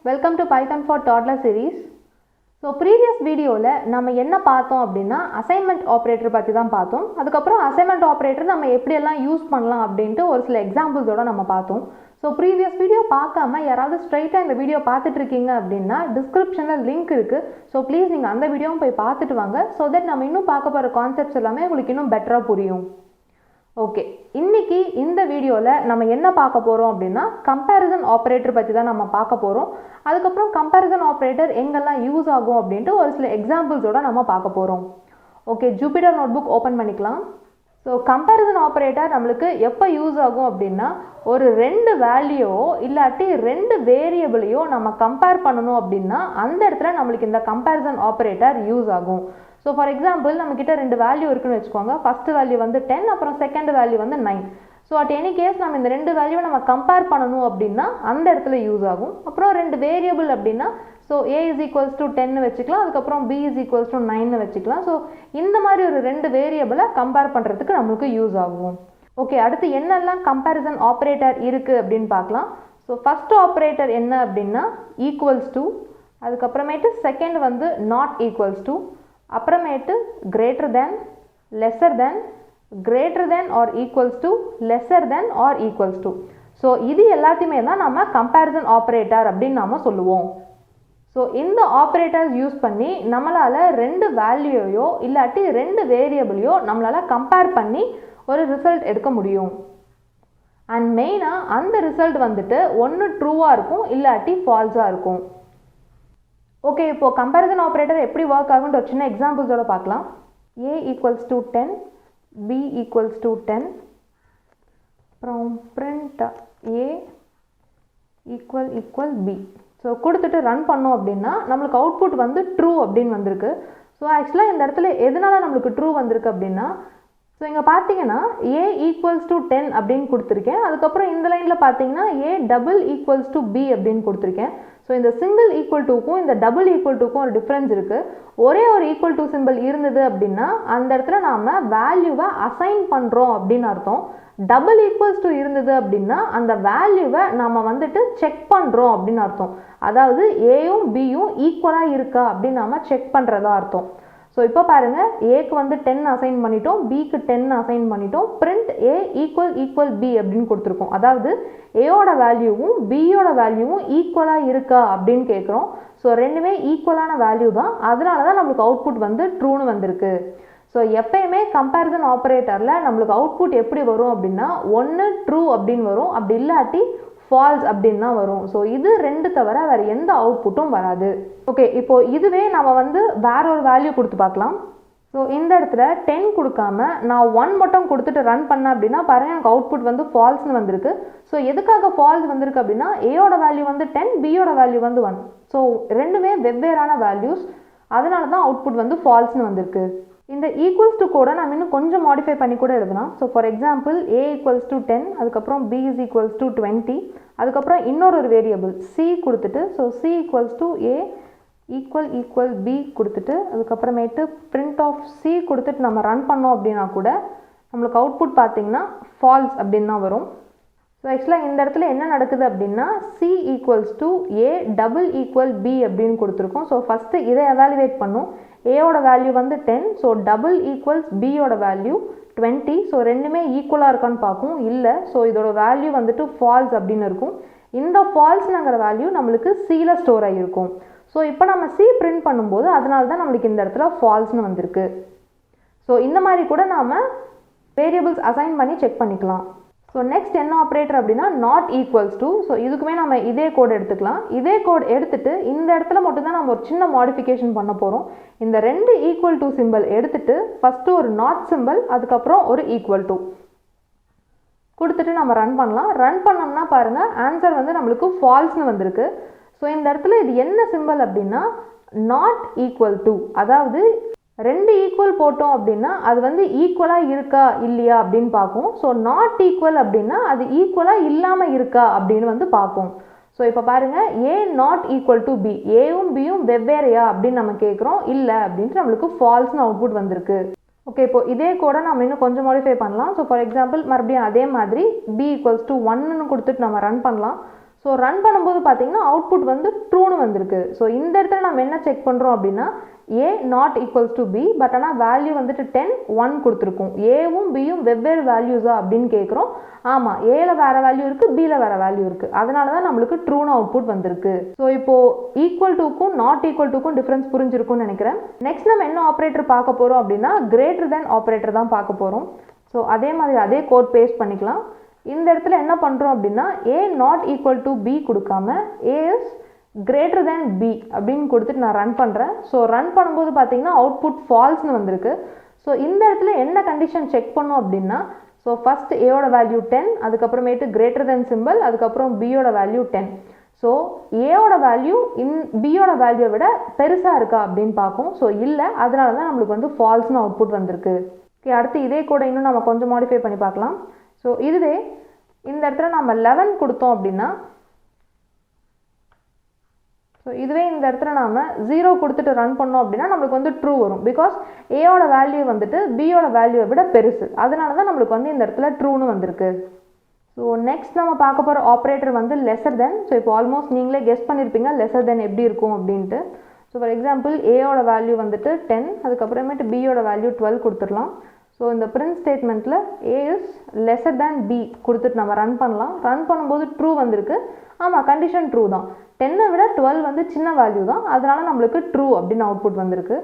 Welcome to Python for Toddler series. So previous video la நம்ம என்ன பார்த்தோம் அப்படினா அசைன்மென்ட் ஆபரேட்டர் பத்தி தான் பார்த்தோம். அதுக்கு அப்புறம் அசைன்மென்ட் ஆபரேட்டர் நம்ம எப்படி எல்லாம் யூஸ் பண்ணலாம் அப்படினு ஒரு சில எக்ஸாம்பிள்ஸோட நம்ம பார்த்தோம். So previous video பார்க்காம யாராவது ஸ்ட்ரைட்டா இந்த வீடியோ பார்த்துட்டு இருக்கீங்க அப்படினா descriptionல லிங்க் இருக்கு. So please நீங்க அந்த வீடியோவும் போய் பார்த்துட்டு வாங்க so that நம்ம இன்னும் பார்க்க போற கான்செப்ட்ஸ் எல்லாமே உங்களுக்கு இன்னும் பெட்டரா புரியும். ஓகே, இன்னைக்கு இந்த வீடியோல நம்ம என்ன பார்க்க போறோம் அப்படினா கம்பேரிசன் ஆபரேட்டர் பத்தி தான் நம்ம பார்க்க போறோம். அதுக்கு அப்புறம் கம்பேரிசன் ஆபரேட்டர் எங்கெல்லாம் யூஸ் ஆகும் அப்படினு ஒரு சில எக்ஸாம்பிள்ஸோட நம்ம பார்க்க போறோம். ஓகே, ஜூபிட்டர் நோட்புக் ஓபன் பண்ணிக்கலாம். ஸோ கம்பேரிசன் ஆபரேட்டர் நம்மளுக்கு எப்போ யூஸ் ஆகும் அப்படின்னா ஒரு ரெண்டு வேல்யூவோ இல்லாட்டி ரெண்டு வேரியபிளையோ நம்ம கம்பேர் பண்ணணும் அப்படின்னா அந்த இடத்துல நம்மளுக்கு இந்த கம்பேரிசன் ஆபரேட்டர் யூஸ் ஆகும். ஸோ ஃபார் எக்ஸாம்பிள் நம்மக்கிட்ட ரெண்டு வேல்யூ இருக்குன்னு வச்சுக்கோங்க. ஃபர்ஸ்ட் வேல்யூ வந்து 10, அப்புறம் செகண்ட் வேல்யூ வந்து 9. ஸோ அட் எனி கேஸ் நம்ம இந்த ரெண்டு வேல்யூவை நம்ம கம்பேர் பண்ணணும் அப்படின்னா அந்த இடத்துல யூஸ் ஆகும். அப்புறம் ரெண்டு வேரியபிள் அப்படின்னா so a is equals to 10 வச்சுக்கலாம், அதுக்கப்புறம் b is equals to 9 வச்சுக்கலாம். ஸோ இந்த மாதிரி ஒரு ரெண்டு வேரியபிளை கம்பேர் பண்ணுறதுக்கு நம்மளுக்கு யூஸ் ஆகும். ஓகே, அடுத்து என்னெல்லாம் கம்பேரிசன் ஆப்ரேட்டர் இருக்குது அப்படின்னு பார்க்கலாம். ஸோ ஃபர்ஸ்ட் ஆப்ரேட்டர் என்ன அப்படின்னா ஈக்குவல்ஸ் டு, அதுக்கப்புறமேட்டு செகண்ட் வந்து நாட் ஈக்குவல்ஸ் டு, அப்புறமேட்டு greater than, lesser than, greater than or equals to, lesser than or equals to. So இது எல்லாத்தையுமே தான் நம்ம கம்பேரிசன் ஆப்ரேட்டர் அப்படின்னு நாம சொல்லுவோம். ஸோ இந்த ஆப்ரேட்டர்ஸ் யூஸ் பண்ணி நம்மளால் ரெண்டு வேல்யூயோ இல்லாட்டி ரெண்டு வேரியபிளையோ நம்மளால் கம்பேர் பண்ணி ஒரு ரிசல்ட் எடுக்க முடியும். அண்ட் மெயினாக அந்த ரிசல்ட் வந்துட்டு ஒன்று ட்ரூவாக இருக்கும் இல்லாட்டி ஃபால்ஸாக இருக்கும். ஓகே, இப்போது கம்பேரிசன் ஆப்ரேட்டர் எப்படி ஒர்க் ஆகுன்ற ஒரு சின்ன எக்ஸாம்பிள்ஸோட பார்க்கலாம். a equals to 10, b equals to 10, அப்புறம் print a equal b. So கொடுத்துட்டு ரன் பண்ணோம் அப்படின்னா நம்மளுக்கு அவுட்புட் வந்து ட்ரூ அப்படின்னு வந்திருக்கு. ஸோ ஆக்சுவலாக இந்த இடத்துல எதனால நம்மளுக்கு ட்ரூ வந்திருக்கு அப்படின்னா ஸோ இங்கே பார்த்தீங்கன்னா a equals to 10 அப்படின்னு கொடுத்துருக்கேன். அதுக்கப்புறம் இந்த லைனில் பார்த்தீங்கன்னா a double equals to b அப்படின்னு கொடுத்துருக்கேன். ஸோ இந்த சிங்கிள் ஈக்குவல் டூக்கும் இந்த டபுள் ஈக்குவல் டூக்கும் ஒரு டிஃப்ரென்ஸ் இருக்குது. ஒரே ஒரு ஈக்குவல் டூ சிம்பிள் இருந்தது அப்படின்னா அந்த இடத்துல நாம் வேல்யூவை அசைன் பண்ணுறோம் அப்படின்னு அர்த்தம். டபுள் ஈக்குவல்ஸ் டூ இருந்தது அப்படின்னா அந்த வேல்யூவை நாம் வந்துட்டு செக் பண்ணுறோம் அப்படின்னு அர்த்தம். அதாவது ஏயும் பியும் ஈக்குவலாக இருக்கா அப்படின்னு நாம் செக் பண்ணுறதா அர்த்தம். ஸோ இப்போ பாருங்கள், ஏக்கு வந்து 10 அசைன் பண்ணிட்டோம், பிக்கு 10 அசைன் பண்ணிட்டோம், பிரிண்ட் ஏ ஈக்குவல் பி அப்படின்னு கொடுத்துருக்கோம். அதாவது ஏயோட வேல்யூவும் பியோட வேல்யூவும் ஈக்குவலாக இருக்கா அப்படின்னு கேட்குறோம். ஸோ ரெண்டுமே ஈக்குவலான வேல்யூ தான், அதனால தான் நம்மளுக்கு அவுட்புட் வந்து ட்ரூன்னு வந்திருக்கு. ஸோ எப்பயுமே கம்பேரிசன் ஆப்ரேட்டரில் நம்மளுக்கு அவுட்புட் எப்படி வரும் அப்படின்னா ஒன்று ட்ரூ அப்படின்னு வரும், அப்படி இல்லாட்டி ஃபால்ஸ் அப்படின்னு தான் வரும். ஸோ இது ரெண்டு தவிர வேறு எந்த அவுட்புட்டும் வராது. ஓகே, இப்போது இதுவே நம்ம வந்து வேற ஒரு வேல்யூ கொடுத்து பார்க்கலாம். ஸோ இந்த இடத்துல 10 கொடுக்காம நான் 1 மட்டும் கொடுத்துட்டு ரன் பண்ணேன் அப்படின்னா பாருங்கள் எனக்கு அவுட்புட் வந்து ஃபால்ஸ்னு வந்திருக்கு. ஸோ எதுக்காக ஃபால்ஸ் வந்திருக்கு அப்படின்னா ஏயோட வேல்யூ வந்து 10, பியோட வேல்யூ வந்து 1. ஸோ ரெண்டுமே வெவ்வேறான வேல்யூஸ், அதனால தான் அவுட்புட் வந்து ஃபால்ஸ்னு வந்திருக்கு. இந்த ஈக்குவல்ஸ் டு கூட நம்ம இன்னும் கொஞ்சம் மாடிஃபை பண்ணி கூட எழுதலாம். So for example a equals to 10, அதுக்கப்புறம் b is equals to 20, அதுக்கப்புறம் இன்னொரு வேரியபிள் c கொடுத்துட்டு so c equals to a equal b கொடுத்துட்டு அதுக்கப்புறமேட்டு print of c கொடுத்துட்டு நம்ம ரன் பண்ணோம் அப்படின்னா கூட நம்மளுக்கு அவுட்புட் பார்த்தீங்கன்னா ஃபால்ஸ் அப்படின்னு தான் வரும். ஸோ ஆக்சுவலாக இந்த இடத்துல என்ன நடக்குது அப்படின்னா c equals to a double equal b அப்படின்னு கொடுத்துருக்கோம். ஸோ ஃபஸ்ட்டு இதை எவாலுவேட் பண்ணும். ஏயோட வேல்யூ வந்து 10, ஸோ டபுள் ஈக்குவல்ஸ் பியோட வேல்யூ 20. ஸோ ரெண்டுமே ஈக்குவலாக இருக்கான்னு பார்க்கும், இல்லை. ஸோ இதோட வேல்யூ வந்துட்டு ஃபால்ஸ் அப்படின்னு இருக்கும். இந்த ஃபால்ஸ்னுங்கிற வேல்யூ நம்மளுக்கு சியில் ஸ்டோர் ஆகியிருக்கும். ஸோ இப்போ நம்ம சி பிரிண்ட் பண்ணும்போது அதனால தான் நம்மளுக்கு இந்த இடத்துல ஃபால்ஸ்னு வந்திருக்கு. ஸோ இந்த மாதிரி கூட நாம் வேரியபிள்ஸ் அசைன் பண்ணி செக் பண்ணிக்கலாம். ஸோ நெக்ஸ்ட் என்ன ஆப்ரேட்டர் அப்படின்னா நாட் ஈக்குவல்ஸ் டு. ஸோ இதுக்குமே நம்ம இதே கோட் எடுத்துக்கலாம். இதே கோட் எடுத்துட்டு இந்த இடத்துல மட்டும்தான் நம்ம ஒரு சின்ன மாடிஃபிகேஷன் பண்ண போகிறோம். இந்த ரெண்டு ஈக்குவல் டு சிம்பிள் எடுத்துட்டு ஃபஸ்ட்டு ஒரு நாட் சிம்பிள், அதுக்கப்புறம் ஒரு ஈக்குவல் டு. கொடுத்துட்டு நம்ம ரன் பண்ணலாம். ரன் பண்ணோம்னா பாருங்கள் ஆன்சர் வந்து நம்மளுக்கு ஃபால்ஸ்னு வந்திருக்கு. ஸோ இந்த இடத்துல இது என்ன சிம்பிள் அப்படின்னா நாட் ஈக்குவல் டு, அதாவது ரெண்டு ஈக்குவல் போட்டோம் அப்படின்னா அது வந்து ஈக்குவலாக இருக்கா இல்லையா அப்படின்னு பார்க்கும். ஸோ நாட் ஈக்குவல் அப்படின்னா அது ஈக்குவலாக இல்லாமல் இருக்கா அப்படின்னு வந்து பார்க்கும். ஸோ இப்போ பாருங்கள் ஏ நாட் ஈக்குவல் டு பி, ஏவும் பியும் வெவ்வேறையா அப்படின்னு நம்ம கேட்குறோம். இல்லை அப்படின்ட்டு நம்மளுக்கு ஃபால்ஸ்னு அவுட்புட் வந்திருக்கு. ஓகே, இப்போ இதே கூட நம்ம இன்னும் கொஞ்சம் மாடிஃபை பண்ணலாம். ஸோ ஃபார் எக்ஸாம்பிள் மறுபடியும் அதே மாதிரி பி ஈக்குவல்ஸ் டு 1ன்னு கொடுத்துட்டு நம்ம ரன் பண்ணலாம். ஸோ ரன் பண்ணும்போது பார்த்தீங்கன்னா அவுட்புட் வந்து ட்ரூன்னு வந்திருக்கு. ஸோ இந்த இடத்துல நம்ம என்ன செக் பண்ணுறோம் அப்படின்னா A not equals to B, but ஆனால் வேல்யூ வந்துட்டு 10 1 கொடுத்துருக்கோம். ஏவும் பியும் வெவ்வேறு வேல்யூஸா அப்படின்னு கேட்குறோம். ஆமாம், ஏல வேறு வேல்யூ இருக்குது, பியில் வேறு வேல்யூ இருக்குது, அதனால தான் நம்மளுக்கு ட்ரூன்னு அவுட்புட் வந்திருக்கு. ஸோ இப்போது ஈக்குவல் டுக்கும் நாட் ஈக்குவல் டுக்கும் டிஃப்ரென்ஸ் புரிஞ்சிருக்கும்னு நினைக்கிறேன். நெக்ஸ்ட் நம்ம என்ன ஆப்ரேட்டர் பார்க்க போகிறோம் அப்படின்னா கிரேட்டர் தென் ஆப்ரேட்டர் தான் பார்க்க போகிறோம். ஸோ அதே மாதிரி அதே கோட் பேஸ்ட் பண்ணிக்கலாம். இந்த இடத்துல என்ன பண்ணுறோம் அப்படின்னா A not equal to be கொடுக்காம ஏ இஸ் கிரேட்டர் தேன் பி அப்படின்னு கொடுத்துட்டு நான் ரன் பண்ணுறேன். ஸோ ரன் பண்ணும்போது பார்த்தீங்கன்னா அவுட்புட் ஃபால்ஸ்னு வந்திருக்கு. ஸோ இந்த இடத்துல என்ன கண்டிஷன் செக் பண்ணோம் அப்படின்னா ஸோ ஃபஸ்ட் ஏயோட வேல்யூ 10, அதுக்கப்புறமேட்டு கிரேட்டர் தென் சிம்பிள், அதுக்கப்புறம் பியோட வேல்யூ 10. ஸோ ஏயோட வேல்யூ பியோட வேல்யூவை விட பெருசாக இருக்கா அப்படின்னு பார்க்கும். ஸோ இல்லை, அதனால தான் நம்மளுக்கு வந்து ஃபால்ஸ்னு அவுட்புட் வந்திருக்கு. ஓகே, அடுத்து இதே கூட இன்னும் நம்ம கொஞ்சம் மாடிஃபை பண்ணி பார்க்கலாம். ஸோ இதுவே இந்த இடத்துல நம்ம 11 கொடுத்தோம் அப்படின்னா இதுவே இந்த இடத்துல நாம் 0 கொடுத்துட்டு ரன் பண்ணோம் அப்படின்னா நம்மளுக்கு வந்து ட்ரூ வரும். பிகாஸ் ஏயோட வேல்யூ வந்துட்டு பியோட வேல்யூவை விட பெருசு, அதனால தான் நம்மளுக்கு வந்து இந்த இடத்துல ட்ரூன்னு வந்திருக்கு. ஸோ நெக்ஸ்ட் நம்ம பார்க்க போகிற ஆப்ரேட்டர் வந்து லெஸர் தென். ஸோ இப்போ ஆல்மோஸ்ட் நீங்களே கெஸ் பண்ணியிருப்பீங்க லெஸர் தென் எப்படி இருக்கும் அப்படின்ட்டு. ஸோ ஃபார் எக்ஸாம்பிள் ஏயோட வேல்யூ வந்துட்டு 10, அதுக்கப்புறமேட்டு பியோட வேல்யூ 12 கொடுத்துடலாம். ஸோ இந்த பிரிண்ட் ஸ்டேட்மெண்ட்டில் A is lesser than B கொடுத்துட்டு நம்ம ரன் பண்ணலாம். ரன் பண்ணும்போது ட்ரூ வந்திருக்கு. ஆமாம், கண்டிஷன் ட்ரூ தான். 10 விட 12 வந்து சின்ன வேல்யூ தான், அதனால நம்மளுக்கு ட்ரூ அப்படின்னு அவுட்புட் வந்திருக்கு.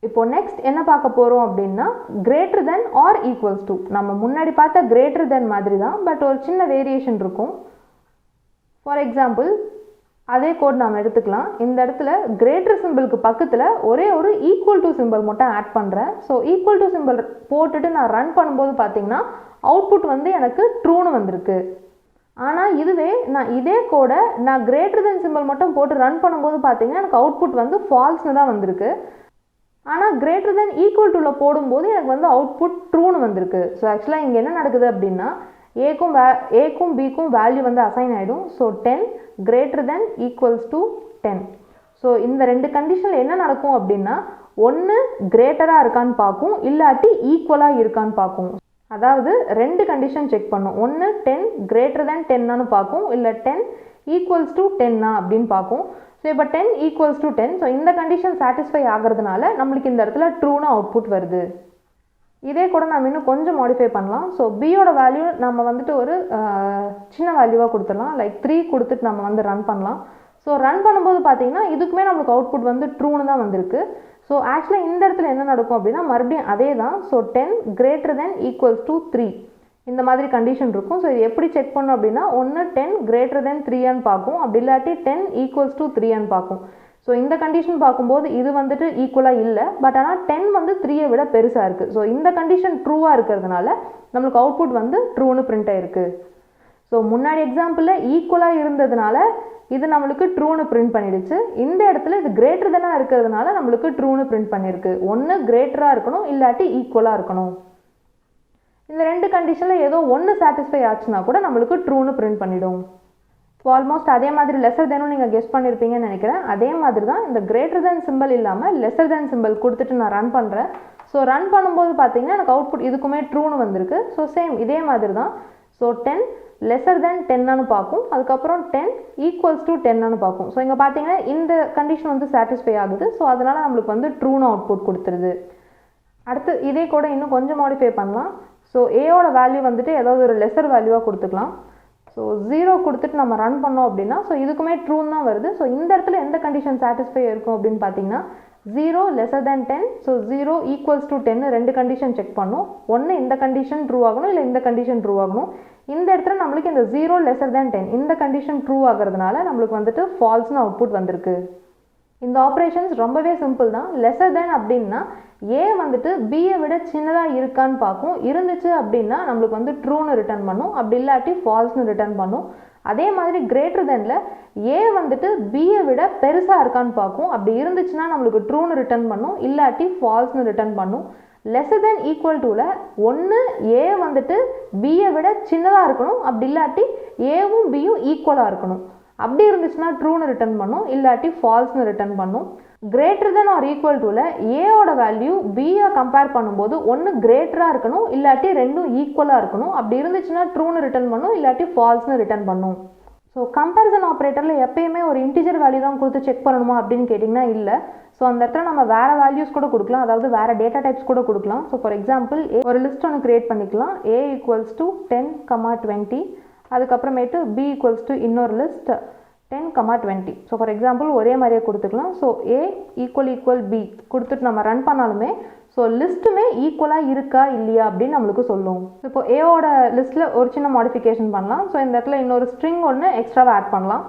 இப்போ நெக்ஸ்ட் என்ன பார்க்க போகிறோம் அப்படின்னா greater than or equals to. நம்ம முன்னாடி பார்த்த கிரேட்டர் தென் மாதிரி தான், பட் ஒரு சின்ன வேரியேஷன் இருக்கும். ஃபார் எக்ஸாம்பிள் அதே கோட் நாம் எடுத்துக்கலாம். இந்த இடத்துல கிரேட்டர் சிம்பிளுக்கு பக்கத்தில் ஒரே ஒரு ஈக்குவல் டு சிம்பிள் மட்டும் ஆட் பண்ணுறேன். ஸோ ஈக்குவல் டு சிம்பிள் போட்டுட்டு நான் ரன் பண்ணும்போது பார்த்தீங்கன்னா அவுட்புட் வந்து எனக்கு ட்ரூன்னு வந்திருக்கு. ஆனால் இதுவே நான் இதே கோடை நான் கிரேட்டர் தென் சிம்பிள் மட்டும் போட்டு ரன் பண்ணும்போது பார்த்தீங்கன்னா எனக்கு அவுட்புட் வந்து ஃபால்ஸ்னு தான் வந்திருக்கு. ஆனால் கிரேட்டர் தென் ஈக்குவல் டுல போடும்போது எனக்கு வந்து அவுட்புட் ட்ரூன்னு வந்திருக்கு. ஸோ ஆக்சுவலாக இங்கே என்ன நடக்குது அப்படின்னா ஏக்கும் பிக்கும் வேல்யூ வந்து அசைன் ஆகிடும். So 10 greater than equals to 10. So இந்த ரெண்டு கண்டிஷனில் என்ன நடக்கும் அப்படின்னா ஒன்று கிரேட்டராக இருக்கான்னு பார்க்கும், இல்லாட்டி ஈக்குவலாக இருக்கான்னு பார்க்கும். அதாவது ரெண்டு கண்டிஷன் செக் பண்ணும். ஒன்று 10 கிரேட்டர் தென் 10ன்னு பார்க்கும், இல்லை 10 ஈக்குவல்ஸ் டு 10 அப்படின்னு பார்க்கும். ஸோ இப்போ 10 ஈக்குவல்ஸ் டு 10. ஸோ இந்த கண்டிஷன் சாட்டிஸ்ஃபை ஆகிறதுனால நம்மளுக்கு இந்த இடத்துல ட்ரூன்னு அவுட்புட் வருது. இதே கூட நம்ம இன்னும் கொஞ்சம் மாடிஃபை பண்ணலாம். ஸோ பியோட வேல்யூ நம்ம வந்துட்டு ஒரு சின்ன வேல்யூவாக கொடுத்துடலாம். லைக் 3 கொடுத்துட்டு நம்ம வந்து ரன் பண்ணலாம். ஸோ ரன் பண்ணும்போது பார்த்தீங்கன்னா இதுக்குமே நம்மளுக்கு அவுட்புட் வந்து ட்ரூன்னு தான் வந்திருக்கு. ஸோ ஆக்சுவலாக இந்த இடத்துல என்ன நடக்கும் அப்படின்னா மறுபடியும் அதே தான். So 10 greater than equals to 3 இந்த மாதிரி கண்டிஷன் இருக்கும். ஸோ இது எப்படி செக் பண்ணோம் அப்படின்னா ஒன்று 10 கிரேட்டர் தென் 3ன்னு பார்க்கும், அப்படி இல்லாட்டி 10 ஈக்குவல்ஸ் டு 3ன்னு பார்க்கும். ஸோ இந்த கண்டிஷன் பார்க்கும்போது இது வந்துட்டு ஈக்குவலாக இல்லை, பட் ஆனால் 10 வந்து 3யை விட பெருசாக இருக்குது. ஸோ இந்த கண்டிஷன் ட்ரூவாக இருக்கிறதுனால நம்மளுக்கு அவுட்புட் வந்து ட்ரூன்னு பிரிண்ட் ஆயிருக்கு. ஸோ முன்னாடி எக்ஸாம்பிளில் ஈக்குவலாக இருந்ததுனால இது நம்மளுக்கு ட்ரூன்னு பிரிண்ட் பண்ணிடுச்சு. இந்த இடத்துல இது கிரேட்டர் தெனாக இருக்கிறதுனால நம்மளுக்கு ட்ரூன்னு பிரிண்ட் பண்ணியிருக்கு. ஒன்று கிரேட்டராக இருக்கணும், இல்லாட்டி ஈக்குவலாக இருக்கணும். இந்த ரெண்டு கண்டிஷனில் ஏதோ ஒன்று சாட்டிஸ்ஃபை ஆச்சுன்னா கூட நம்மளுக்கு ட்ரூன்னு பிரிண்ட் பண்ணிடும். இப்போ ஆல்மோஸ்ட் அதே மாதிரி லெஸர் தெனும் நீங்கள் கெஸ் பண்ணியிருப்பீங்கன்னு நினைக்கிறேன். அதே மாதிரி தான் இந்த கிரேட்டர் தென் சிம்பிள் இல்லாமல் லெஸர் தென் சிம்பிள் கொடுத்துட்டு நான் ரன் பண்ணுறேன். ஸோ ரன் பண்ணும்போது பார்த்தீங்கன்னா எனக்கு அவுட்புட் இதுக்குமே ட்ரூன்னு வந்திருக்கு. ஸோ சேம் இதே மாதிரி தான். ஸோ 10 லெஸர் தென் 10ன்னு பார்க்கும், அதுக்கப்புறம் 10 ஈக்குவல்ஸ் டு 10ன்னு பார்க்கும். ஸோ இங்கே பார்த்தீங்கன்னா இந்த கண்டிஷன் வந்து சாட்டிஸ்ஃபை ஆகுது. ஸோ அதனால் நம்மளுக்கு வந்து ட்ரூன்னு அவுட்புட் கொடுத்துருது. அடுத்து இதே கூட இன்னும் கொஞ்சம் மாடிஃபை பண்ணலாம். ஸோ ஏயோட வேல்யூ வந்துட்டு ஏதாவது ஒரு லெஸர் வேல்யூவாக கொடுத்துக்கலாம். ஸோ 0 கொடுத்துட்டு நம்ம ரன் பண்ணோம் அப்படின்னா ஸோ இதுக்குமே ட்ரூன்னு தான் வருது. ஸோ இந்த இடத்துல எந்த கண்டிஷன் சாட்டிஸ்ஃபை இருக்கும் அப்படின்னு பார்த்தீங்கன்னா 0 lesser than 10. So 0 equals to 10 ரெண்டு கண்டிஷன் செக் பண்ணும். ஒன்று இந்த கண்டிஷன் ட்ரூ ஆகணும், இல்லை இந்த கண்டிஷன் ட்ரூ ஆகணும். இந்த இடத்துல நம்மளுக்கு இந்த 0 லெஸர் தேன் 10 இந்த கண்டிஷன் ட்ரூ ஆகிறதுனால நம்மளுக்கு வந்துட்டு ஃபால்ஸ்னு அவுட்புட் வந்திருக்கு. இந்த ஆப்ரேஷன்ஸ் ரொம்பவே சிம்பிள் தான். லெஸர் தென் அப்படின்னா ஏ வந்துட்டு பியை விட சின்னதாக இருக்கான்னு பார்க்கும். இருந்துச்சு அப்படின்னா நம்மளுக்கு வந்து ட்ரூன்னு ரிட்டர்ன் பண்ணும், அப்படி இல்லாட்டி ஃபால்ஸ்னு ரிட்டர்ன் பண்ணும். அதே மாதிரி கிரேட்டர் தென்ல ஏ வந்துட்டு பியை விட பெருசாக இருக்கான்னு பார்க்கும். அப்படி இருந்துச்சுன்னா நம்மளுக்கு ட்ரூன்னு ரிட்டர்ன் பண்ணும், இல்லாட்டி ஃபால்ஸ்னு ரிட்டர்ன் பண்ணும். லெஸர் தென் ஈக்குவல் டுல ஒன்று ஏ வந்துட்டு பியை விட சின்னதாக இருக்கணும், அப்படி இல்லாட்டி ஏவும் பியும் ஈக்குவலாக இருக்கணும். அப்படி இருந்துச்சுன்னா ட்ரூன்னு ரிட்டர்ன் பண்ணும், இல்லாட்டி ஃபால்ஸ்னு ரிட்டர்ன் பண்ணும். கிரேட்டர் தென் ஆர் ஈக்குவல் டுல ஏவோட வேல்யூ பியை கம்பேர் பண்ணும்போது ஒன்று கிரேட்டராக இருக்கணும், இல்லாட்டி ரெண்டும் ஈக்குவலாக இருக்கணும். அப்படி இருந்துச்சுன்னா ட்ரூன்னு ரிட்டர்ன் பண்ணும், இல்லாட்டி ஃபால்ஸ்னு ரிட்டர்ன் பண்ணும். ஸோ கம்பேரிசன் ஆப்ரேட்டரில் எப்பயுமே ஒரு இன்டிஜர் வேல்யூ தான் கொடுத்து செக் பண்ணணுமா அப்படின்னு கேட்டிங்கன்னா இல்லை. ஸோ அந்த இடத்துல நம்ம வேறு வேல்யூஸ் கூட கொடுக்கலாம், அதாவது வேறு டேட்டா டைப்ஸ் கூட கொடுக்கலாம். ஸோ ஃபார் எக்ஸாம்பிள் ஒரு லிஸ்ட் ஒன்று கிரியேட் பண்ணிக்கலாம். A equals to 10, 20. அதுக்கப்புறமேட்டு B ஈக்குவல்ஸ் டு இன்னொரு லிஸ்ட் 10, 20. ஸோ ஃபார் எக்ஸாம்பிள் ஒரே மாதிரியே கொடுத்துக்கலாம். ஸோ A ஈக்குவல் B கொடுத்துட்டு நம்ம ரன் பண்ணாலுமே ஸோ லிஸ்ட்டுமே ஈக்குவலாக இருக்கா இல்லையா அப்படின்னு நம்மளுக்கு சொல்லும். இப்போ ஏவோட லிஸ்ட்டில் ஒரு சின்ன மாடிஃபிகேஷன் பண்ணலாம். ஸோ இந்த இடத்துல இன்னொரு ஸ்ட்ரிங் ஒன்று எக்ஸ்ட்ராவாக ஆட் பண்ணலாம்.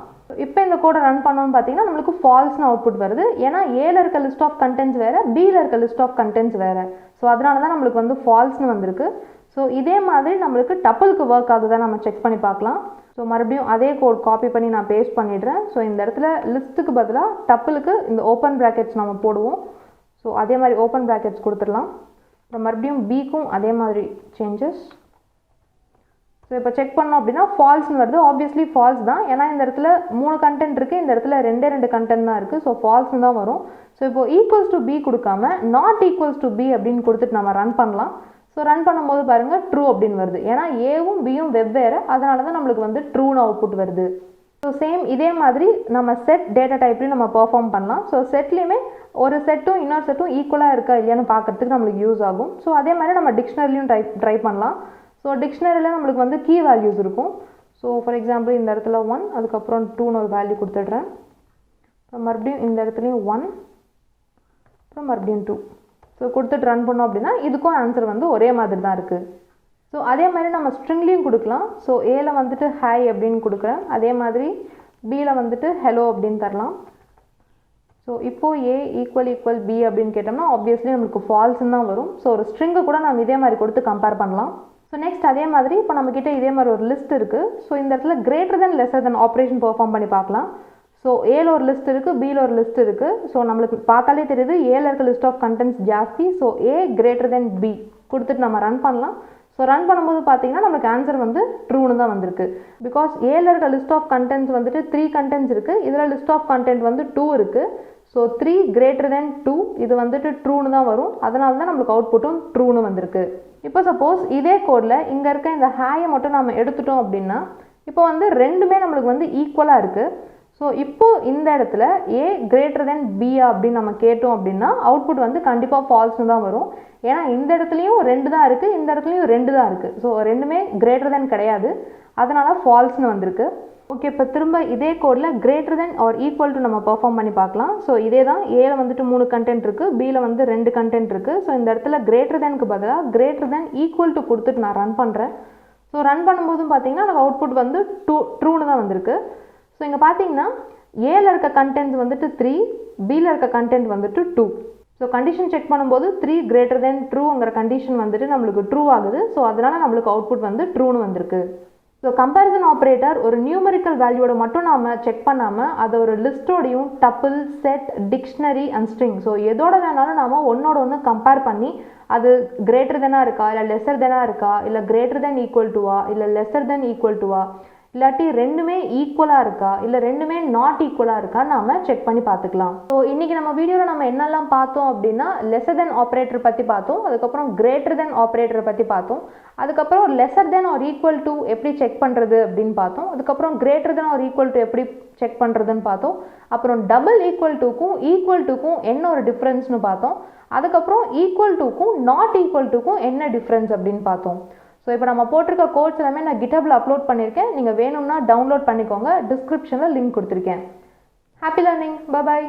இப்போ இந்த கோடை ரன் பண்ணோம்னு பார்த்தீங்கன்னா நம்மளுக்கு ஃபால்ஸ்னு அவுட்புட் வருது. ஏன்னா ஏல இருக்க லிஸ்ட் ஆஃப் கண்டென்ட்ஸ் வேறு, பியில் இருக்க லிஸ்ட் ஆஃப் கண்டென்ட்ஸ் வேறு. ஸோ அதனால தான் நம்மளுக்கு வந்து ஃபால்ஸ்னு வந்திருக்கு. ஸோ இதே மாதிரி நம்மளுக்கு டப்பிளுக்கு ஒர்க் ஆகுதா நம்ம செக் பண்ணி பார்க்கலாம். ஸோ மறுபடியும் அதே கோட் காப்பி பண்ணி நான் பேஸ்ட் பண்ணிடுறேன். ஸோ இந்த இடத்துல லிஸ்ட்டுக்கு பதிலாக டப்பிளுக்கு இந்த ஓப்பன் ப்ராக்கெட்ஸ் நம்ம போடுவோம். ஸோ அதே மாதிரி ஓப்பன் ப்ராக்கெட்ஸ் கொடுத்துடலாம். அப்புறம் மறுபடியும் பிக்கும் அதே மாதிரி சேஞ்சஸ். ஸோ இப்போ செக் பண்ணோம் அப்படின்னா ஃபால்ஸ்னு வருது. ஆப்வியஸ்லி ஃபால்ஸ் தான், ஏன்னா இந்த இடத்துல 3 கண்டென்ட் இருக்குது, இந்த இடத்துல 2 கண்டென்ட் தான் இருக்குது. ஸோ ஃபால்ஸ்னு தான் வரும். ஸோ இப்போ ஈக்குவல்ஸ் டு பி கொடுக்காம நாட் ஈக்குவல்ஸ் டு பி அப்படின்னு கொடுத்துட்டு நம்ம ரன் பண்ணலாம். ஸோ ரன் பண்ணும்போது பாருங்கள் ட்ரூ அப்படின்னு வருது. ஏன்னா ஏவும் பியும் வெவ்வேறு, அதனால தான் நம்மளுக்கு வந்து ட்ரூன்னு அவுட்புட் வருது. ஸோ சேம் இதே மாதிரி நம்ம செட் டேட்டா டைப்லையும் நம்ம பெர்ஃபார்ம் பண்ணலாம். ஸோ செட்லேயுமே ஒரு செட்டும் இன்னொரு செட்டும் ஈக்குவலாக இருக்கா இல்லையான்னு பார்க்கறதுக்கு நம்மளுக்கு யூஸ் ஆகும். ஸோ அதே மாதிரி நம்ம டிக்ஷனரிலையும் ட்ரை பண்ணலாம். ஸோ டிக்ஷனரியில் நம்மளுக்கு வந்து கீ வேல்யூஸ் இருக்கும். ஸோ ஃபார் எக்ஸாம்பிள் இந்த இடத்துல 1, அதுக்கப்புறம் 2ன்னு ஒரு வேல்யூ கொடுத்துட்றேன். அப்புறம் மறுபடியும் இந்த இடத்துலையும் 1, அப்புறம் மறுபடியும் 2. ஸோ கொடுத்துட்டு ரன் பண்ணோம் அப்படின்னா இதுக்கும் ஆன்சர் வந்து ஒரே மாதிரி தான் இருக்குது. ஸோ அதே மாதிரி நம்ம ஸ்ட்ரிங்லேயும் கொடுக்கலாம். ஸோ ஏல வந்துட்டு ஹாய் அப்படின்னு கொடுக்குறேன், அதே மாதிரி பியில் வந்துட்டு ஹலோ அப்படின்னு தரலாம். ஸோ இப்போது ஏ ஈக்குவல் பி அப்படின்னு கேட்டோம்னா ஆப்வியஸ்லி நம்மளுக்கு ஃபால்ஸ்ன்னு தான் வரும். ஸோ ஒரு ஸ்ட்ரிங்கை கூட நம்ம இதே மாதிரி கொடுத்து கம்பேர் பண்ணலாம். ஸோ நெக்ஸ்ட் அதே மாதிரி இப்போ நம்மக்கிட்ட இதே மாதிரி ஒரு லிஸ்ட் இருக்குது. ஸோ இந்த இடத்துல கிரேட்டர் தென் லெஸர் தென் ஆப்ரேஷன் பெர்ஃபார்ம் பண்ணி பார்க்கலாம். ஸோ ஏல ஒரு லிஸ்ட் இருக்குது, பியில் ஒரு லிஸ்ட் இருக்குது. ஸோ நம்மளுக்கு பார்த்தாலே தெரியுது ஏல இருக்க லிஸ்ட் ஆஃப் கண்டென்ட்ஸ் ஜாஸ்தி. So A greater than B கொடுத்துட்டு நம்ம ரன் பண்ணலாம். ஸோ ரன் பண்ணும்போது பார்த்தீங்கன்னா நமக்கு ஆன்சர் வந்து ட்ரூன்னு தான் வந்திருக்கு. பிகாஸ் ஏல இருக்க லிஸ்ட் ஆஃப் கண்டென்ட்ஸ் வந்துட்டு 3 கண்டென்ட்ஸ் இருக்குது, இதில் லிஸ்ட் ஆஃப் கண்டென்ட் வந்து 2 இருக்குது. ஸோ 3 கிரேட்டர் தென் 2 இது வந்துட்டு ட்ரூன்னு தான் வரும். அதனால தான் நம்மளுக்கு அவுட்புட்டும் ட்ரூன்னு வந்திருக்கு. இப்போ சப்போஸ் இதே கோடில் இங்கே இருக்க இந்த ஹேயை மட்டும் நம்ம எடுத்துட்டோம் அப்படின்னா இப்போ வந்து ரெண்டுமே நம்மளுக்கு வந்து ஈக்குவலாக இருக்குது. ஸோ இப்போது இந்த இடத்துல ஏ கிரேட்டர் தென் பியா அப்படின்னு நம்ம கேட்டோம் அப்படின்னா அவுட்புட் வந்து கண்டிப்பாக ஃபால்ஸ்னு தான் வரும். ஏன்னா இந்த இடத்துலையும் 2 தான் இருக்குது, இந்த இடத்துலையும் 2 தான் இருக்குது. ஸோ ரெண்டுமே கிரேட்டர் தென் கிடையாது, அதனால ஃபால்ஸ்னு வந்திருக்கு. ஓகே, இப்போ திரும்ப இதே கோடில் greater than or equal to நம்ம பெர்ஃபார்ம் பண்ணி பார்க்கலாம். ஸோ இதே தான், ஏல வந்துட்டு 3 கண்டென்ட் இருக்குது, பியில் வந்து 2 கண்டென்ட் இருக்குது. ஸோ இந்த இடத்துல கிரேட்டர் தென்க்கு பதிலாக கிரேட்டர் தென் ஈக்குவல் டு கொடுத்துட்டு நான் ரன் பண்ணுறேன். ஸோ ரன் பண்ணும்போதும் பார்த்தீங்கன்னா எனக்கு அவுட்புட் வந்து ட்ரூன்னு தான் வந்திருக்கு. ஸோ இங்கே பார்த்தீங்கன்னா ஏல இருக்க கண்டென்ட் வந்துட்டு 3, பியில் இருக்க கண்டென்ட் வந்துட்டு 2. ஸோ கண்டிஷன் செக் பண்ணும்போது 3 கிரேட்டர் தென் ட்ரூங்கிற கண்டிஷன் வந்துட்டு நம்மளுக்கு ட்ரூ ஆகுது. ஸோ அதனால் நம்மளுக்கு அவுட்புட் வந்து ட்ரூன்னு வந்திருக்கு. ஸோ கம்பேரிசன் ஆப்ரேட்டர் ஒரு நியூமரிக்கல் வேல்யூவோட மட்டும் நாம் செக் பண்ணாமல் அதை ஒரு லிஸ்ட்டோடையும் tuple, set, dictionary and string, so எதோட வேணாலும் நாம் ஒன்னோட ஒன்று கம்பேர் பண்ணி அது கிரேட்டர் தெனாக இருக்கா, இல்லை லெஸர் தெனாக இருக்கா, இல்லை கிரேட்டர் தென் ஈக்குவல் டுவா, இல்லை லெஸர் தென் ஈக்குவல் டுவா, இல்லாட்டி ரெண்டுமே ஈக்குவலாக இருக்கா, இல்லை ரெண்டுமே நாட் ஈக்குவலாக இருக்கா நாம் செக் பண்ணி பார்த்துக்கலாம். ஸோ இன்றைக்கி நம்ம வீடியோவில் நம்ம என்னெல்லாம் பார்த்தோம் அப்படின்னா லெஸர் தென் ஆப்ரேட்டர் பற்றி பார்த்தோம், அதுக்கப்புறம் கிரேட்டர் தென் ஆப்ரேட்டர் பற்றி பார்த்தோம், அதுக்கப்புறம் lesser than or equal to எப்படி செக் பண்ணுறது அப்படின்னு பார்த்தோம், அதுக்கப்புறம் greater than or equal to எப்படி செக் பண்ணுறதுன்னு பார்த்தோம், அப்புறம் டபுள் ஈக்குவல் டுக்கும் என்ன ஒரு டிஃப்ரென்ஸ்னு பார்த்தோம், அதுக்கப்புறம் ஈக்குவல் டுக்கும் நாட் ஈக்குவல் டுக்கும் என்ன டிஃப்ரென்ஸ் அப்படின்னு பார்த்தோம். ஸோ இப்போ நம்ம போட்டிருக்க கோட்ஸ் எல்லாமே நான் GitHubல அப்லோட் பண்ணியிருக்கேன், நீங்கள் வேணும்னா டவுன்லோட் பண்ணிக்கோங்க, டிஸ்கிரிப்ஷனில் லிங்க் கொடுத்துருக்கேன். Happy learning, bye bye.